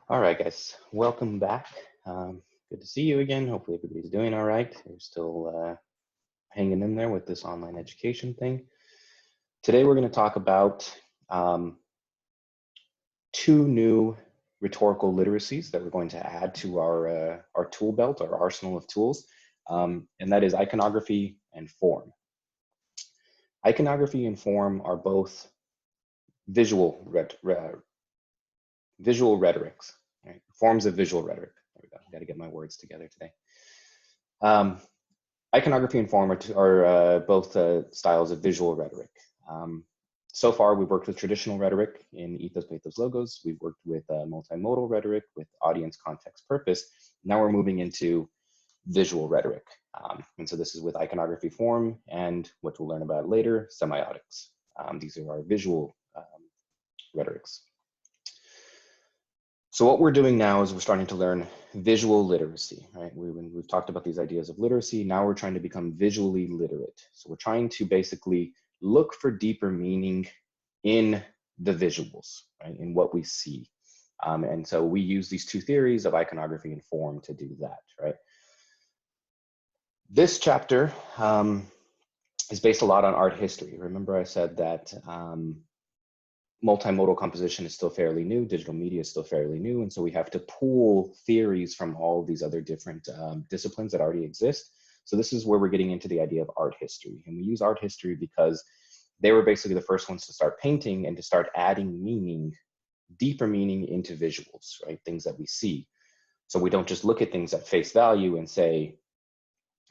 All right, guys, welcome back. Good to see you again. Hopefully everybody's doing all right. We're still hanging in there with this online education thing. Today we're going to talk about two new rhetorical literacies that we're going to add to our tool belt, our arsenal of tools, and that is iconography and form. Iconography and form are both visual rhetorics, right? Forms of visual rhetoric. There we go. Got to get my words together today. Iconography and form are both styles of visual rhetoric. So far, we've worked with traditional rhetoric in ethos, pathos, logos. We've worked with multimodal rhetoric with audience, context, purpose. Now we're moving into visual rhetoric. And so this is with iconography, form, and what we'll learn about later, semiotics. These are our visual rhetorics. So what we're doing now is we're starting to learn visual literacy, right? We've talked about these ideas of literacy. Now we're trying to become visually literate. So we're trying to basically look for deeper meaning in the visuals, right? In what we see. And so we use these two theories of iconography and form to do that, right? This chapter is based a lot on art history. Remember I said that multimodal composition is still fairly new, digital media is still fairly new, and so we have to pool theories from all of these other different disciplines that already exist. So this is where we're getting into the idea of art history, and we use art history because they were basically the first ones to start painting and to start adding meaning, deeper meaning into visuals, right? Things that we see. So we don't just look at things at face value and say,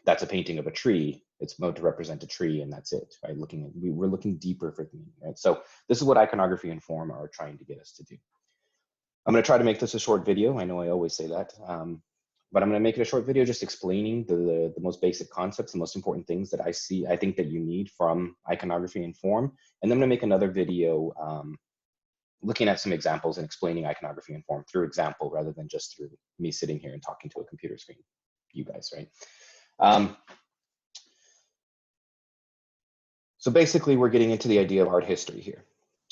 that's a painting of a tree. It's meant to represent a tree, and that's it, right? We're looking deeper for meaning, right? So this is what iconography and form are trying to get us to do. I'm going to try to make this a short video. I know I always say that, but I'm going to make it a short video just explaining the most basic concepts, the most important things that I think that you need from iconography and form. And then I'm going to make another video looking at some examples and explaining iconography and form through example rather than just through me sitting here and talking to a computer screen, you guys, right? So basically, we're getting into the idea of art history here.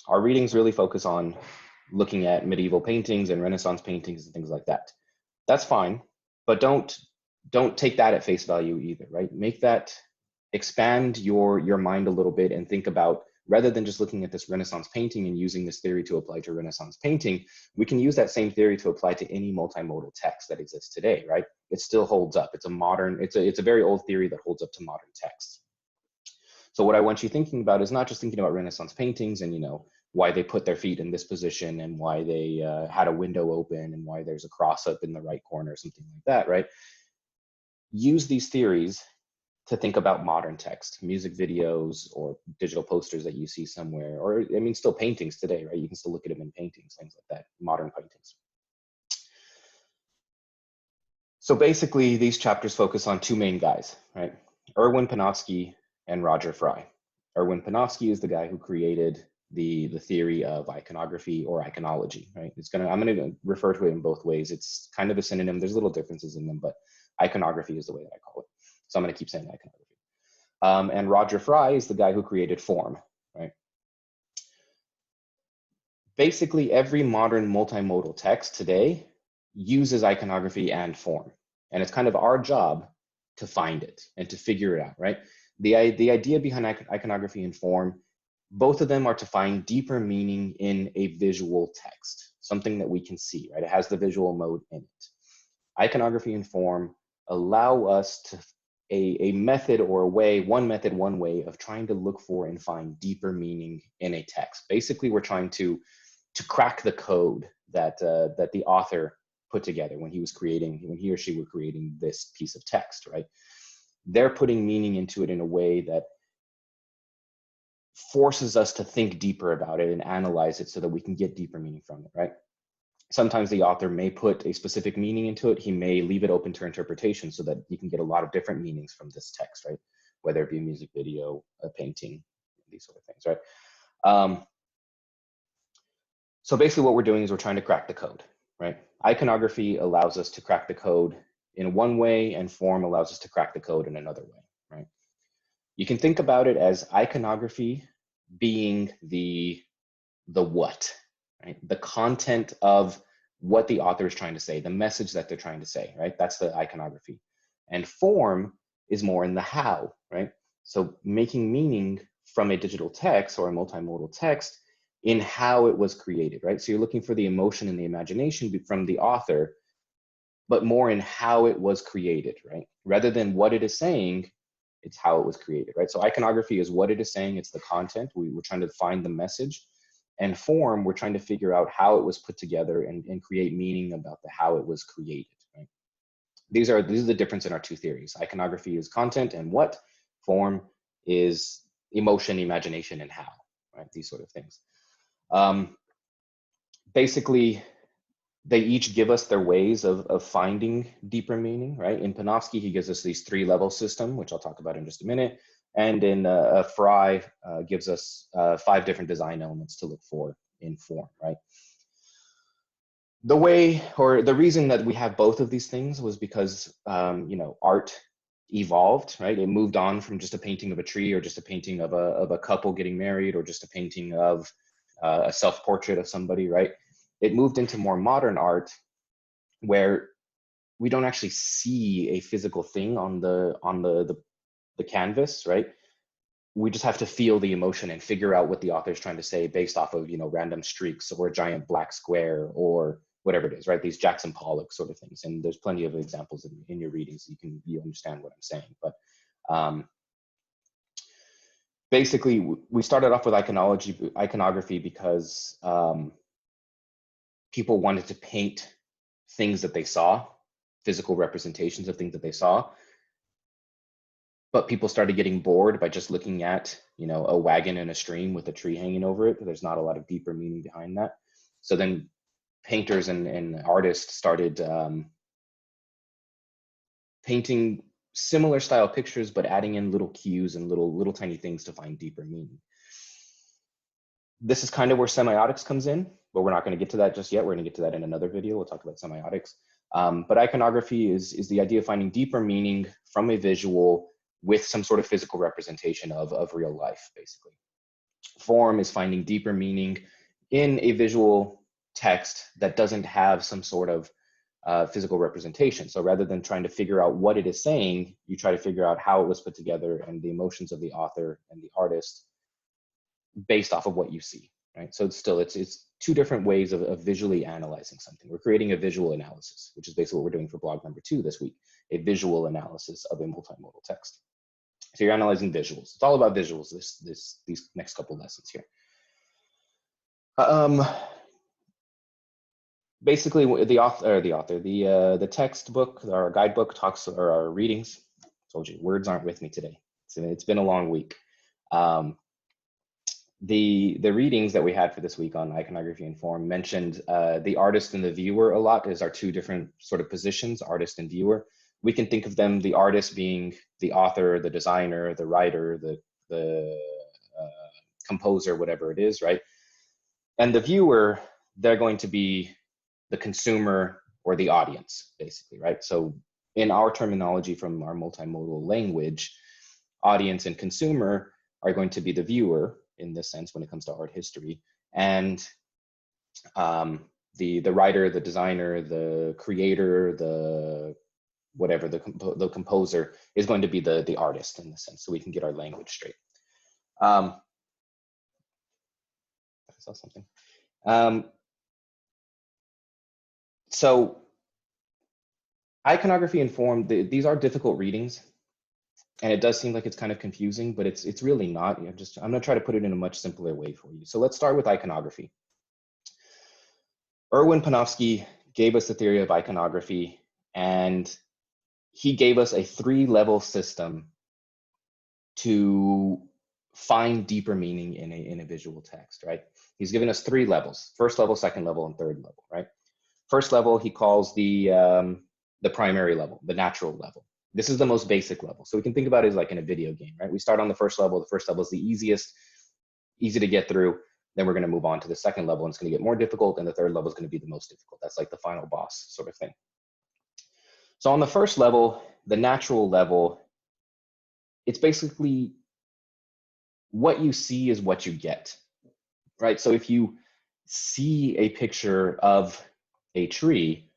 Our readings really focus on looking at medieval paintings and Renaissance paintings and things like that. That's fine, but don't take that at face value either, right? Make that, expand your mind a little bit and think about, rather than just looking at this Renaissance painting and using this theory to apply to Renaissance painting, we can use that same theory to apply to any multimodal text that exists today, right? It still holds up. It's a very old theory that holds up to modern texts. So what I want you thinking about is not just thinking about Renaissance paintings and, you know, why they put their feet in this position and why they had a window open and why there's a cross up in the right corner or something like that, right? Use these theories to think about modern text, music videos or digital posters that you see somewhere, or I mean, still paintings today, right? You can still look at them in paintings, things like that, modern paintings. So basically these chapters focus on two main guys, right? Erwin Panofsky and Roger Fry. Erwin Panofsky is the guy who created the theory of iconography or iconology, right? I'm gonna refer to it in both ways. It's kind of a synonym. There's little differences in them, but iconography is the way that I call it. So I'm gonna keep saying iconography. And Roger Fry is the guy who created form, right? Basically every modern multimodal text today uses iconography and form. And it's kind of our job to find it and to figure it out, right? The idea behind iconography and form, both of them are to find deeper meaning in a visual text, something that we can see, right? It has the visual mode in it. Iconography and form allow us to a method or a way, one method, one way of trying to look for and find deeper meaning in a text. Basically, we're trying to crack the code that the author put together when he or she were creating this piece of text, right? They're putting meaning into it in a way that forces us to think deeper about it and analyze it so that we can get deeper meaning from it, right? Sometimes the author may put a specific meaning into it. He may leave it open to interpretation so that you can get a lot of different meanings from this text, right? Whether it be a music video, a painting, these sort of things, right? So basically what we're doing is we're trying to crack the code, right? Iconography allows us to crack the code in one way and form allows us to crack the code in another way, right? You can think about it as iconography being the what, right? The content of what the author is trying to say, the message that they're trying to say, right? That's the iconography. And form is more in the how, right? So making meaning from a digital text or a multimodal text in how it was created, right? So you're looking for the emotion and the imagination from the author, but more in how it was created, right? Rather than what it is saying, it's how it was created, right? So iconography is what it is saying, it's the content. We're trying to find the message. And form, we're trying to figure out how it was put together and create meaning about the how it was created, right? These are the difference in our two theories. Iconography is content and what, form is emotion, imagination, and how, right? These sort of things. Basically, they each give us their ways of finding deeper meaning, right? In Panofsky, he gives us these 3-level system, which I'll talk about in just a minute. And in Fry gives us 5 different design elements to look for in form, right? The way, or the reason that we have both of these things was because, you know, art evolved, right? It moved on from just a painting of a tree or just a painting of a couple getting married or just a painting of a self-portrait of somebody, right? It moved into more modern art where we don't actually see a physical thing on the canvas, right? We just have to feel the emotion and figure out what the author is trying to say based off of, you know, random streaks or a giant black square or whatever it is, right? These Jackson Pollock sort of things. And there's plenty of examples in your readings. You understand what I'm saying. But basically, we started off with iconography because people wanted to paint things that they saw, physical representations of things that they saw. But people started getting bored by just looking at, you know, a wagon in a stream with a tree hanging over it. There's not a lot of deeper meaning behind that. So then painters and artists started painting similar style pictures, but adding in little cues and little tiny things to find deeper meaning. This is kind of where semiotics comes in, but we're not going to get to that just yet. We're going to get to that in another video. We'll talk about semiotics. But iconography is the idea of finding deeper meaning from a visual with some sort of physical representation of real life, basically. Form is finding deeper meaning in a visual text that doesn't have some sort of physical representation. So rather than trying to figure out what it is saying, you try to figure out how it was put together and the emotions of the author and the artist based off of what you see, right? So it's 2 different ways of visually analyzing something. We're creating a visual analysis, which is basically what we're doing for blog number 2 this week, a visual analysis of a multimodal text. So you're analyzing visuals. It's all about visuals these next couple lessons here. Basically, the textbook, our guidebook talks, or our readings. I told you, words aren't with me today. It's been a long week. The readings that we had for this week on iconography and form mentioned the artist and the viewer a lot as our 2 different sort of positions, artist and viewer. We can think of them, the artist being the author, the designer, the writer, the composer, whatever it is, right? And the viewer, they're going to be the consumer or the audience, basically, right? So in our terminology from our multimodal language, audience and consumer are going to be the viewer in this sense when it comes to art history, and the writer, the designer, the creator, the whatever, the composer is going to be the artist in this sense, so we can get our language straight. I saw something. So iconography and form, these are difficult readings, and it does seem like it's kind of confusing, but it's really not. I'm gonna try to put it in a much simpler way for you. So let's start with iconography. Erwin Panofsky gave us the theory of iconography, and he gave us a 3-level system to find deeper meaning in a visual text, right? He's given us 3 levels: first level, second level, and third level, right? First level he calls the primary level, the natural level. This is the most basic level. So we can think about it as like in a video game, right? We start on the first level. The first level is the easiest, easy to get through. Then we're going to move on to the second level, and it's going to get more difficult. And the third level is going to be the most difficult. That's like the final boss sort of thing. So on the first level, the natural level, it's basically what you see is what you get, right? So if you see a picture of a tree,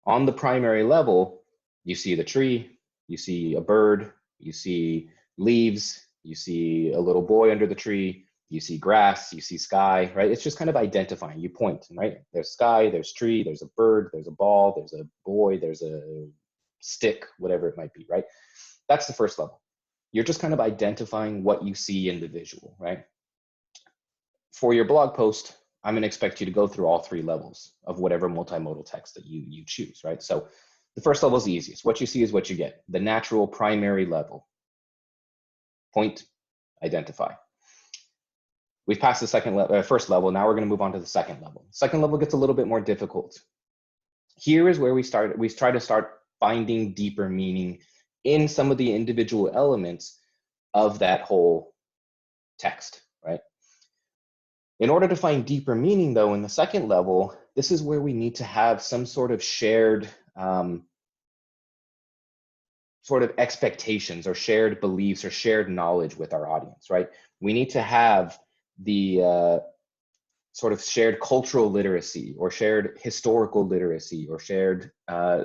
on the primary level, you see the tree, you see a bird, you see leaves, you see a little boy under the tree, you see grass, you see sky, right? It's just kind of identifying. You point, right? There's sky, there's tree, there's a bird, there's a ball, there's a boy, there's a stick, whatever it might be, right? That's the first level. You're just kind of identifying what you see in the visual, right? For your blog post, I'm going to expect you to go through all three levels of whatever multimodal text that you choose, right? So the first level is the easiest. What you see is what you get. The natural primary level. Point, identify. We've passed the first level. Now we're going to move on to the second level. Second level gets a little bit more difficult. Here is where we try to start finding deeper meaning in some of the individual elements of that whole text, right? In order to find deeper meaning, though, in the second level, this is where we need to have some sort of shared sort of expectations or shared beliefs or shared knowledge with our audience, right? We need to have the sort of shared cultural literacy or shared historical literacy or shared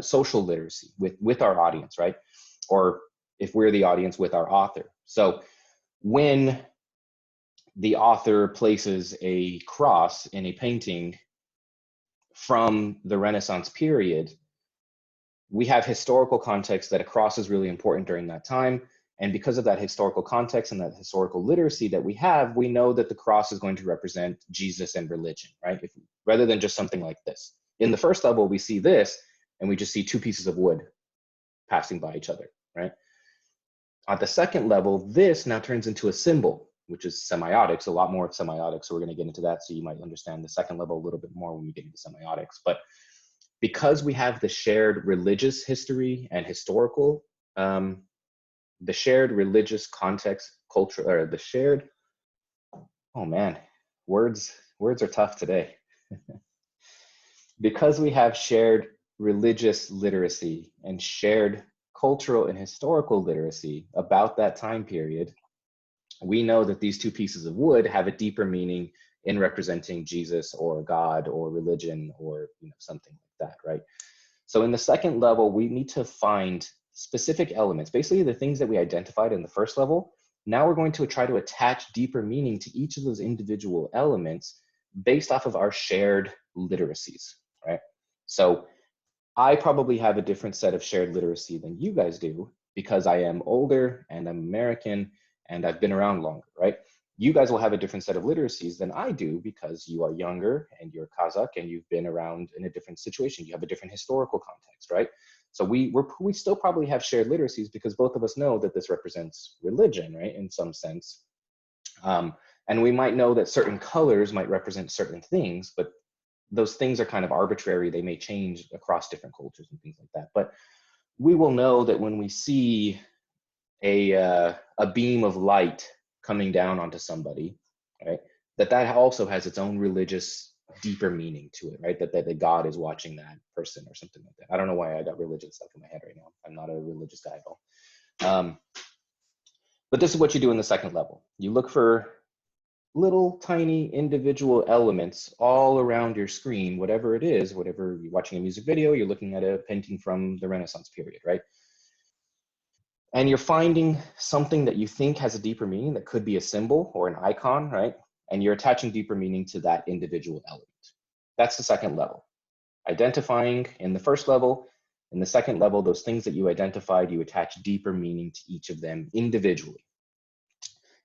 social literacy with our audience, right? Or if we're the audience, with our author. So when the author places a cross in a painting from the Renaissance period, we have historical context that a cross is really important during that time. And because of that historical context and that historical literacy that we have, we know that the cross is going to represent Jesus and religion, right? Rather than just something like this. In the first level, we see this, and we just see two pieces of wood passing by each other, right? At the second level, this now turns into a symbol, which is semiotics, a lot more of semiotics. So we're going to get into that, so you might understand the second level a little bit more when we get into semiotics. But because we have the shared religious history and historical, the shared religious context, culture, or the shared, oh man, words are tough today. Because we have shared religious literacy and shared cultural and historical literacy about that time period, we know that these two pieces of wood have a deeper meaning in representing Jesus or God or religion or something like that, right? So in the second level, we need to find specific elements, basically the things that we identified in the first level. Now we're going to try to attach deeper meaning to each of those individual elements based off of our shared literacies, right? So I probably have a different set of shared literacy than you guys do because I am older and I'm American and I've been around longer, right? You guys will have a different set of literacies than I do because you are younger and you're Kazakh and you've been around in a different situation. You have a different historical context, right? So we still probably have shared literacies because both of us know that this represents religion, right? In some sense. And we might know that certain colors might represent certain things, but those things are kind of arbitrary. They may change across different cultures and things like that. But we will know that when we see a beam of light coming down onto somebody, right, that also has its own religious deeper meaning to it, right? That God is watching that person or something like that. I don't know why I got religion stuck in my head right now. I'm not a religious guy at all. But this is what you do in the second level. You look for little tiny individual elements all around your screen, whatever it is, whatever you're watching a music video, you're looking at a painting from the Renaissance period, right? And you're finding something that you think has a deeper meaning that could be a symbol or an icon, right? And you're attaching deeper meaning to that individual element. That's the second level. Identifying in the first level. In the second level, those things that you identified, you attach deeper meaning to each of them individually.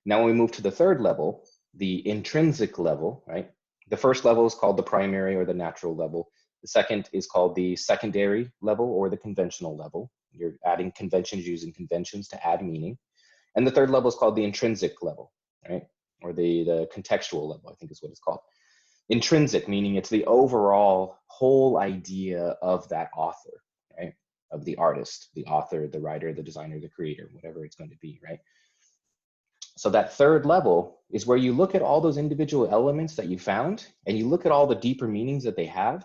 Now, when we move to the third level, the intrinsic level, right? The first level is called the primary or the natural level. The second is called the secondary level or the conventional level. You're adding conventions, using conventions to add meaning. And the third level is called the intrinsic level, right? Or the contextual level, I think is what it's called. Intrinsic, meaning it's the overall whole idea of that author, right? Of the artist, the author, the writer, the designer, the creator, whatever it's going to be, right? So that third level is where you look at all those individual elements that you found and you look at all the deeper meanings that they have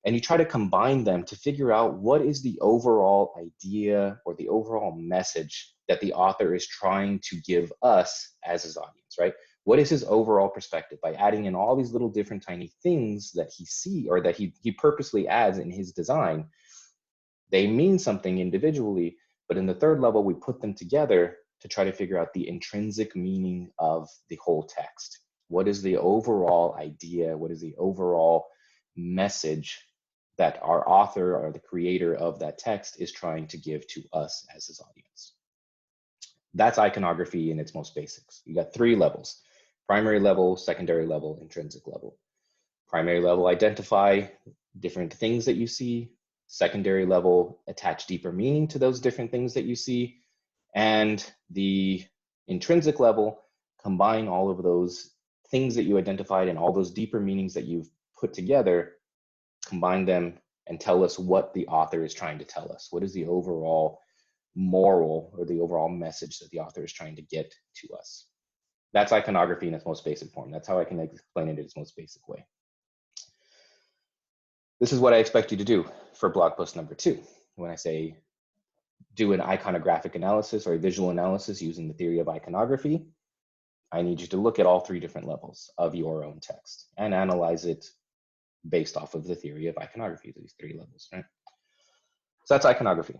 and you try to combine them to figure out what is the overall idea or the overall message that the author is trying to give us as his audience, right? What is his overall perspective? By adding in all these little different tiny things that or that he purposely adds in his design, they mean something individually, but in the third level, we put them together to try to figure out the intrinsic meaning of the whole text. What is the overall idea? What is the overall message that our author or the creator of that text is trying to give to us as his audience? That's iconography in its most basics. You got 3 levels: primary level, secondary level, intrinsic level. Primary level, identify different things that you see. Secondary level, attach deeper meaning to those different things that you see. And the intrinsic level, combine all of those things that you identified and all those deeper meanings that you've put together, combine them and tell us what the author is trying to tell us. What is the overall moral or the overall message that the author is trying to get to us? That's iconography in its most basic form. That's how I can explain it in its most basic way. This is what I expect you to do for blog post number 2. When I say do an iconographic analysis or a visual analysis using the theory of iconography, I need you to look at all 3 different levels of your own text and analyze it based off of the theory of iconography, these 3 levels, right? So that's iconography.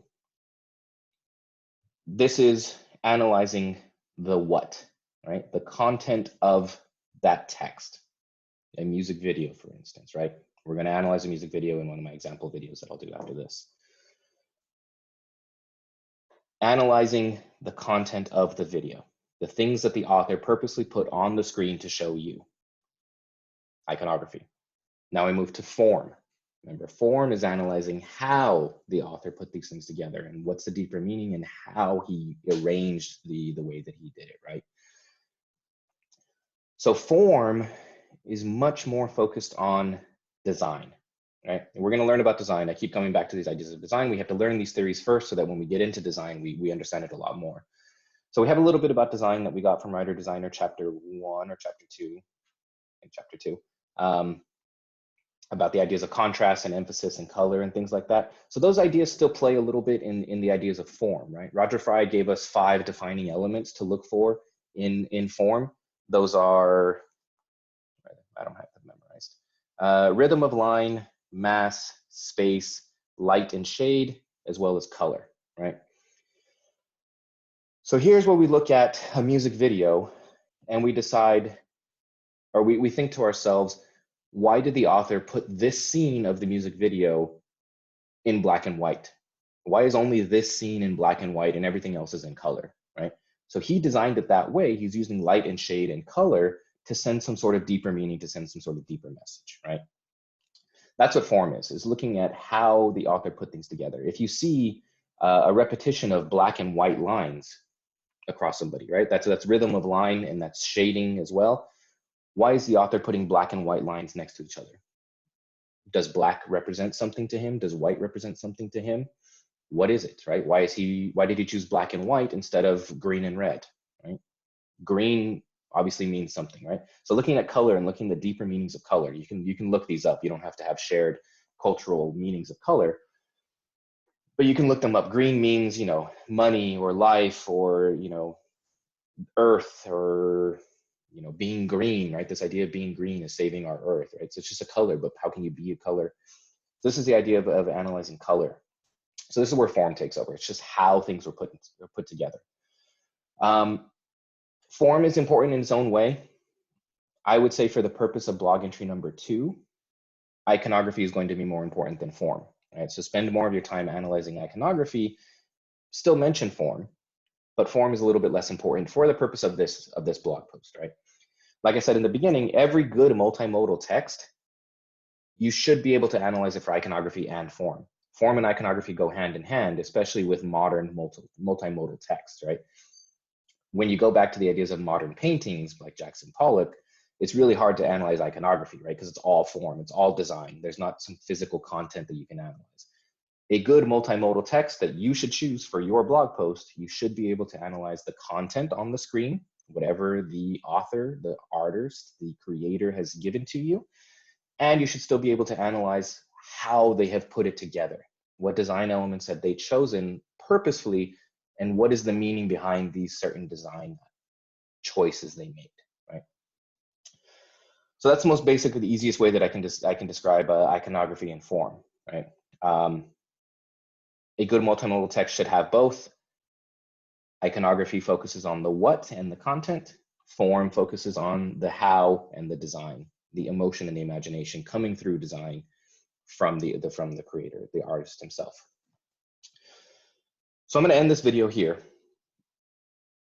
This is analyzing the what, right? The content of that text. A music video, for instance, right? We're going to analyze a music video in one of my example videos that I'll do after this. Analyzing the content of the video, the things that the author purposely put on the screen to show you. Iconography. Now I move to form. Remember, form is analyzing how the author put these things together and what's the deeper meaning and how he arranged the way that he did it, right? So form is much more focused on design, right? And we're going to learn about design. I keep coming back to these ideas of design. We have to learn these theories first so that when we get into design, we understand it a lot more. So we have a little bit about design that we got from Writer Designer chapter 1 or chapter 2, in chapter 2, about the ideas of contrast and emphasis and color and things like that. So those ideas still play a little bit in the ideas of form, right? Roger Fry gave us 5 defining elements to look for in form. Those are, I don't have them memorized. Rhythm of line, mass, space, light and shade, as well as color, right? So here's where we look at a music video and we decide, or we think to ourselves, why did the author put this scene of the music video in black and white? Why is only this scene in black and white and everything else is in color, right? So he designed it that way. He's using light and shade and color to send some sort of deeper meaning, to send some sort of deeper message, right? That's what form is looking at how the author put things together. If you see a repetition of black and white lines across somebody, right? That's rhythm of line and that's shading as well. Why is the author putting black and white lines next to each other? Does black represent something to him? Does white represent something to him? What is it, right? Why did he choose black and white instead of green and red, right? Green obviously means something, right? So looking at color and looking at the deeper meanings of color, you can look these up. You don't have to have shared cultural meanings of color, but you can look them up. Green means, money or life or, earth or, being green, right? This idea of being green is saving our earth, right? So it's just a color, but how can you be a color? So this is the idea of analyzing color. So this is where form takes over. It's just how things were put together. Form is important in its own way. I would say for the purpose of blog entry number 2, iconography is going to be more important than form, right? So spend more of your time analyzing iconography, still mention form, but form is a little bit less important for the purpose of this blog post, right? Like I said in the beginning, every good multimodal text, you should be able to analyze it for iconography and form. Form and iconography go hand in hand, especially with modern multimodal text, right? When you go back to the ideas of modern paintings like Jackson Pollock, it's really hard to analyze iconography, right? Because it's all form, it's all design. There's not some physical content that you can analyze. A good multimodal text that you should choose for your blog post, you should be able to analyze the content on the screen, whatever the author, the artist, the creator has given to you. And you should still be able to analyze how they have put it together, what design elements have they chosen purposefully, and what is the meaning behind these certain design choices they made, right? So that's the most basic, the easiest way that I can describe iconography and form, right? A good multimodal text should have both. Iconography focuses on the what and the content. Form focuses on the how and the design, the emotion and the imagination coming through design from the creator, the artist himself. So I'm going to end this video here,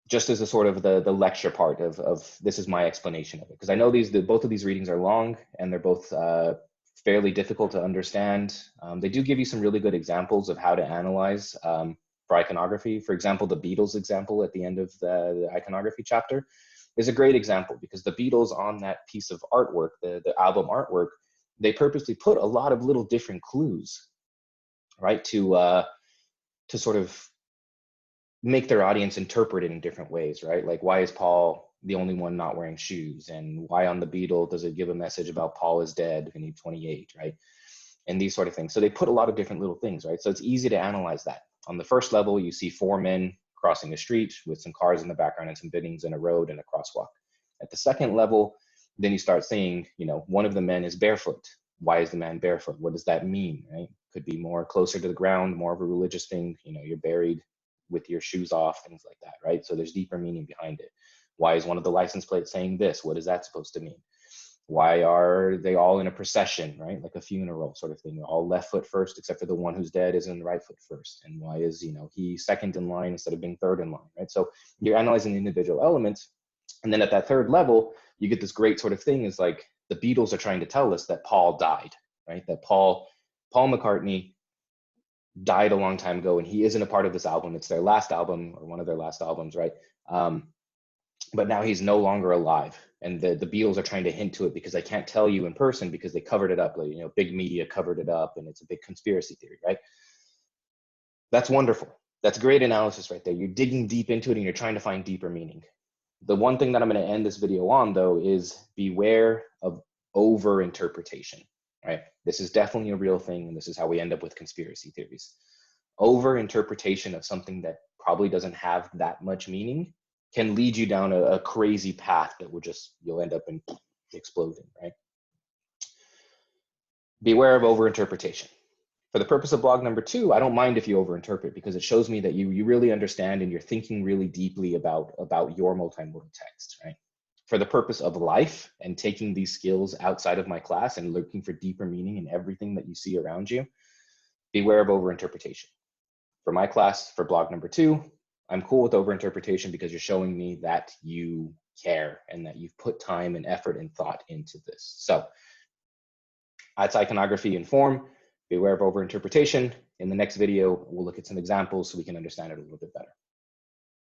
just as a sort of the lecture part of this is my explanation of it, because I know both of these readings are long and they're both fairly difficult to understand. They do give you some really good examples of how to analyze for iconography. For example, the Beatles example at the end of the iconography chapter is a great example, because the Beatles on that piece of artwork, the album artwork, they purposely put a lot of little different clues, right, to sort of make their audience interpret it in different ways, right? Like, why is Paul the only one not wearing shoes? And why on the Beetle does it give a message about Paul is dead and he's 28, right? And these sort of things. So they put a lot of different little things, right? So it's easy to analyze that. On the first level, you see 4 men crossing a street with some cars in the background and some buildings and a road and a crosswalk. At the second level, then you start seeing, one of the men is barefoot. Why is the man barefoot? What does that mean, right? Could be more closer to the ground, more of a religious thing. You're buried with your shoes off, things like that, right? So there's deeper meaning behind it. Why is one of the license plates saying this? What is that supposed to mean? Why are they all in a procession, right? Like a funeral sort of thing. They're all left foot first, except for the one who's dead is in the right foot first. And why is, he second in line instead of being third in line, right? So you're analyzing the individual elements. And then at that third level, you get this great sort of thing is like the Beatles are trying to tell us that Paul died, right? That Paul McCartney died a long time ago, and he isn't a part of this album. It's their last album, or one of their last albums, right? But now he's no longer alive, and the Beatles are trying to hint to it because they can't tell you in person because they covered it up. Like, big media covered it up, and it's a big conspiracy theory, right? That's wonderful. That's great analysis right there. You're digging deep into it, and you're trying to find deeper meaning. The one thing that I'm going to end this video on, though, is beware of over-interpretation. Right? This is definitely a real thing, and this is how we end up with conspiracy theories. Over-interpretation of something that probably doesn't have that much meaning can lead you down a crazy path that you'll end up in exploding, right? Beware of over-interpretation. For the purpose of blog number 2, I don't mind if you over-interpret, because it shows me that you really understand and you're thinking really deeply about your multimodal text, right? For the purpose of life and taking these skills outside of my class and looking for deeper meaning in everything that you see around you, beware of overinterpretation. For my class, for blog number 2, I'm cool with overinterpretation because you're showing me that you care and that you've put time and effort and thought into this. So that's iconography and form. Beware of overinterpretation. In the next video, we'll look at some examples so we can understand it a little bit better.